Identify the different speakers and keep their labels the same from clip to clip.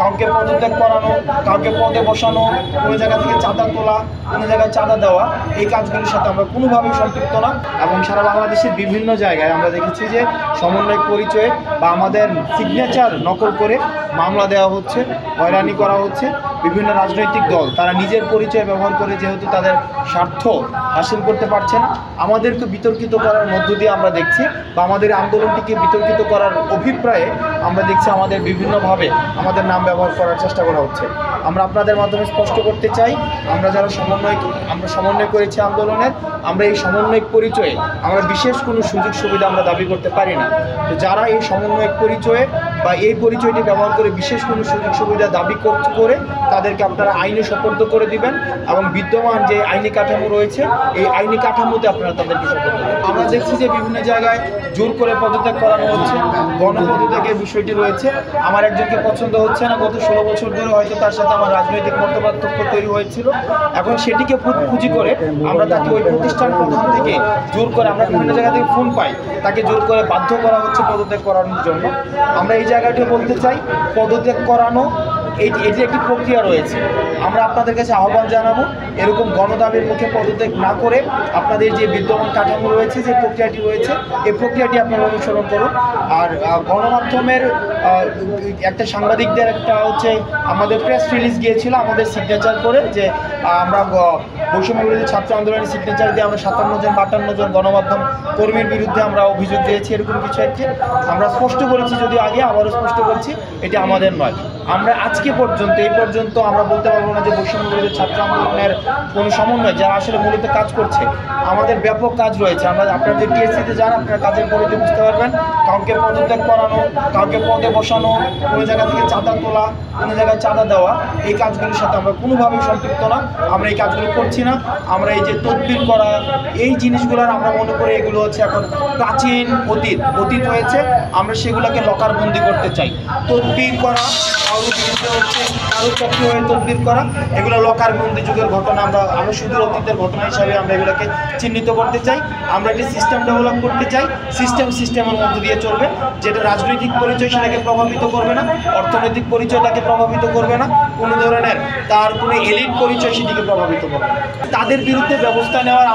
Speaker 1: কাউকে পদত্যাগ করানো, কাউকে পদে বসানো, কোনো জায়গা থেকে চাঁদা তোলা, কোনো জায়গায় চাঁদা দেওয়া, এই কাজগুলোর সাথে আমরা কোনোভাবেই সম্পৃক্ত না। এবং সারা বাংলাদেশের বিভিন্ন জায়গায় আমরা দেখেছি যে সমন্বয় পরিচয়ে বা আমাদের সিগনেচার নকল করে মামলা দেওয়া হচ্ছে, হয়রানি করা হচ্ছে। বিভিন্ন রাজনৈতিক দল তারা নিজের পরিচয় ব্যবহার করে যেহেতু তাদের স্বার্থ হাসিল করতে পারছে না, আমাদেরকে বিতর্কিত করার মধ্য দিয়ে আমরা দেখছি বা আমাদের আন্দোলনটিকে বিতর্কিত করার অভিপ্রায়ে আমরা দেখছি আমাদের বিভিন্নভাবে আমাদের নাম ব্যবহার করার চেষ্টা করা হচ্ছে। আমরা আপনাদের মাধ্যমে স্পষ্ট করতে চাই, আমরা যারা সমন্বয় করেছি আন্দোলনের, আমরা এই সমন্বয়ক পরিচয়ে আমরা বিশেষ কোনো সুযোগ সুবিধা আমরা দাবি করতে পারি না। তো যারা এই সমন্বয়ক পরিচয়ে বা এই পরিচয়টি ব্যবহার করে বিশেষ কোনো সুযোগ সুবিধা দাবি করে তাদেরকে আপনারা আইনে সোপর্দ করে দিবেন এবং বিদ্যমান যে আইনি কাঠামো রয়েছে এই আইনি কাঠামোতে আপনারা তাদেরকে সোপর্দ করবেন। আমরা দেখছি যে বিভিন্ন জায়গায় জোর করে পদত্যাগ করানো হচ্ছে, গণপদত্যাগের বিষয়টি রয়েছে। আমার একজনকে পছন্দ হচ্ছে না, গত 16 বছর ধরে হয়তো তার সাথে আমার রাজনৈতিক মতপার্থক্য তৈরি হয়েছিল, এখন সেটিকে পুঁজি করে আমরা তাকে ওই প্রতিষ্ঠান প্রধান থেকে জোর করে, আমরা বিভিন্ন জায়গা থেকে ফোন পাই, তাকে জোর করে বাধ্য করা হচ্ছে পদত্যাগ করানোর জন্য। আমরা এই জায়গাটি বলতে চাই, পদত্যাগ করানো এটি একটি প্রক্রিয়া রয়েছে। আমরা আপনাদের কাছে আহ্বান জানাবো, এরকম গণদাবির মুখে পদত্যাগ না করে আপনাদের যে বিদ্যমান কাঠামো রয়েছে, যে প্রক্রিয়াটি রয়েছে, এই প্রক্রিয়াটি আপনারা অনুসরণ করুন। আর গণমাধ্যমের একটা সাংবাদিকদের একটা আমাদের প্রেস রিলিজ গিয়েছিল আমাদের সিগনেচার করে, যে আমরা বৈষম্য বিরোধী ছাত্র আন্দোলনের সিগনেচার দিয়ে আমরা 57 জন 58 জন গণমাধ্যম কর্মীর বিরুদ্ধে আমরা অভিযোগ দিয়েছি, এরকম কিছু একটি আমরা স্পষ্ট করেছি, যদি আগে আবারও স্পষ্ট করছি, এটি আমাদের নয়। আমরা আজকে পর্যন্ত এই পর্যন্ত আমরা বলতে পারবো না যে বৈষম্য বিরোধী ছাত্র আন্দোলনের কোনো সমন্বয় যারা আসলে মূলত কাজ করছে। আমাদের ব্যাপক কাজ রয়েছে। আপনারা যে টিএসসিতে যান, আপনারা কাজের পরিধি বুঝতে পারবেন। কাউকে পদত্যাগ করানো, কাউকে পদে বসানো, কোনো জায়গা থেকে চাঁদা তোলা, কোনো জায়গায় চাঁদা দেওয়া, এই কাজগুলোর সাথে আমরা কোনোভাবেই সম্পৃক্ত না। আমরা এই কাজগুলো করছি না। আমরা এই যে তদবির করা, এই জিনিসগুলোর আমরা মনে করি এগুলো এখন প্রাচীন অতীত হয়েছে, আমরা সেগুলোকে লকারবন্দি করতে চাই। তদবির করা, কারোর বিরুদ্ধে কারোর পক্ষে হয়ে তদবির করা, এগুলো লকারবন্দি যুগের ঘটনা। আমরা শুধু অতীতের ঘটনা হিসাবে আমরা এগুলোকে চিহ্নিত করতে চাই। আমরা একটি সিস্টেম ডেভেলপ করতে চাই, সিস্টেমের মধ্য দিয়ে চলবে, যেটা রাজনৈতিক পরিচয় সেটাকে প্রভাবিত করবে না, অর্থনৈতিক পরিচয় তাকে প্রভাবিত করবে না, কোনো ধরনের তার কোনো এলিট পরিচয় সেটিকে প্রভাবিত করবে না। তাদের বিরুদ্ধে ব্যবস্থা নেওয়ার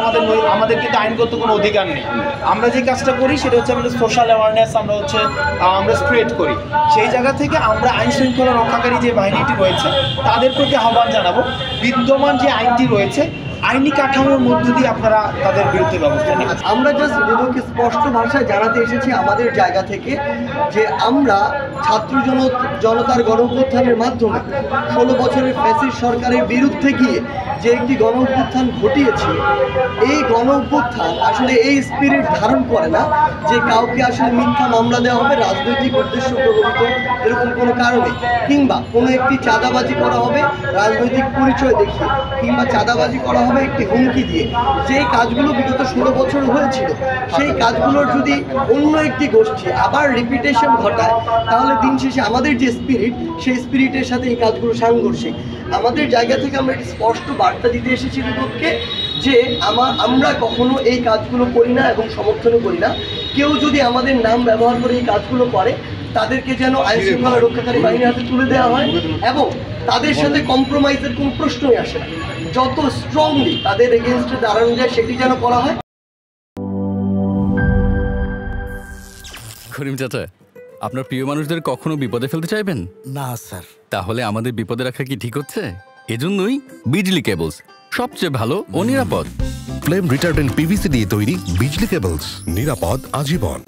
Speaker 1: আমাদের কিন্তু আইনগত কোনো অধিকার নেই। আমরা যে কাজটা করি সেটা আমাদের সোশ্যাল অ্যাওয়ারনেস আমরা স্প্রেড করি। সেই জায়গা থেকে আমরা আইন শৃঙ্খলা রক্ষাকারী যে বাহিনীটি রয়েছে তাদের প্রতি আহ্বান জানাবো, বিদ্যমান যে আইনটি রয়েছে আইনি কাঠামোর মধ্য দিয়ে আপনারা তাদের বিরুদ্ধে ব্যবস্থা নেবেন।
Speaker 2: আমরা জাস্ট বিভাগকে স্পষ্ট ভাষায় জানাতে এসেছি আমাদের জায়গা থেকে যে আমরা ছাত্র জনতার গণঅভ্যুত্থানের মাধ্যমে 16 বছরের ফ্যাসিস্ট সরকারের বিরুদ্ধে গিয়ে যে একটি গণঅভ্যুত্থান ঘটিয়েছি, এই গণঅভ্যুত্থান আসলে এই স্পিরিট ধারণ করে না যে কাউকে আসলে মিথ্যা মামলা দেওয়া হবে রাজনৈতিক উদ্দেশ্য প্রভাবিত এরকম কোনো কারণে, কিংবা কোনো একটি চাঁদাবাজি করা হবে রাজনৈতিক পরিচয় দেখিয়ে, কিংবা চাঁদাবাজি করা হবে একটি হুমকি দিয়ে। যে কাজগুলো বিগত 16 বছর হয়েছিল সেই কাজগুলোর যদি অন্য একটি গোষ্ঠী আবার রিপিটেশন ঘটায়, তাহলে দিন শেষে আমাদের যে স্পিরিট, সেই স্পিরিটের সাথে এই কাজগুলো সাংঘর্ষিক। আমাদের জায়গা থেকে আমরা একটি স্পষ্ট বার্তা দিতে এসেছি বিপক্ষে যে আমরা কখনো এই কাজগুলো করি না এবং সমর্থনও করি না। কেউ যদি আমাদের নাম ব্যবহার করে এই কাজগুলো করে, তাদেরকে যেন আইন শৃঙ্খলা রক্ষাকারী বাহিনীর হাতে তুলে দেওয়া হয় এবং তাদের সাথে কম্প্রোমাইজের কোনো প্রশ্নই আসে না। যত স্ট্রংলি তাদের এগেনস্টে দাঁড়ানো যায় সেটি যেন করা হয়।
Speaker 3: করিম চাচা, আপনার প্রিয় মানুষদের কখনো বিপদে ফেলতে চাইবেন
Speaker 4: না স্যার।
Speaker 3: তাহলে আমাদের বিপদে রাখা কি ঠিক হচ্ছে? এজন্যই বিজলি কেবলস সবচেয়ে ভালো ও নিরাপদ।
Speaker 5: ফ্লেম রিটার্ডেন্ট পিভিসি দিয়ে তৈরি বিজলি কেবলস, নিরাপদ আজীবন।